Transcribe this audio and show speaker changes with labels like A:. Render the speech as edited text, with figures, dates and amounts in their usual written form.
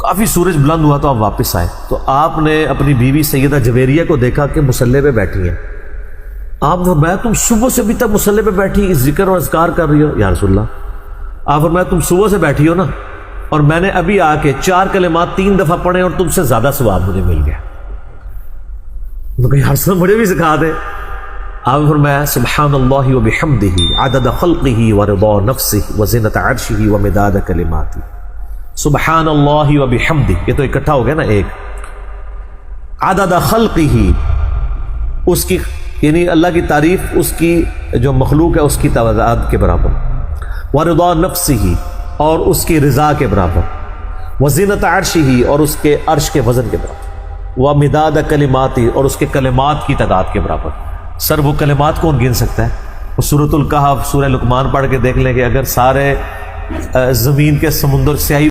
A: کافی سورج بلند ہوا تو آپ واپس آئے تو آپ نے اپنی بیوی سیدہ جویریہ کو دیکھا کہ مصلی پہ بیٹھی ہیں. آپ نے فرمایا تم صبح سے ابھی تک مصلی پہ بیٹھی ذکر اور اذکار کر رہی ہو؟ یا رسول اللہ. آپ فرمایا تم صبح سے بیٹھی ہو نا، اور میں نے ابھی آ کے 4 کلمات 3 دفعہ پڑھے اور تم سے زیادہ ثواب مجھے مل گیا. یا رسول اللہ مجھے بھی سکھا دے. آپ نے فرمایا سبحان اللہ وبحمدہ عدد خلقہ ورضا نفسہ وزنۃ عرشہ ومداد کلماتہ. سبحان اللہ وبحمدہ، یہ تو اکٹھا ہو گیا نا ایک. عدد خلقہ، اس کی یعنی اللہ کی تعریف اس کی جو مخلوق ہے اس کی تعداد کے برابر. ورضا نفسہ، اور اس کی رضا کے برابر. وزنۃ عرشہ، اور اس کے عرش کے وزن کے برابر. ومداد کلماتہ، اور اس کے کلمات کی تعداد کے برابر. سر وہ کلمات کون گن سکتا ہے؟ وہ سورۃ الکہف، سورہ لقمان پڑھ کے دیکھ لیں کہ اگر سارے زمین کے سمندر سیاہی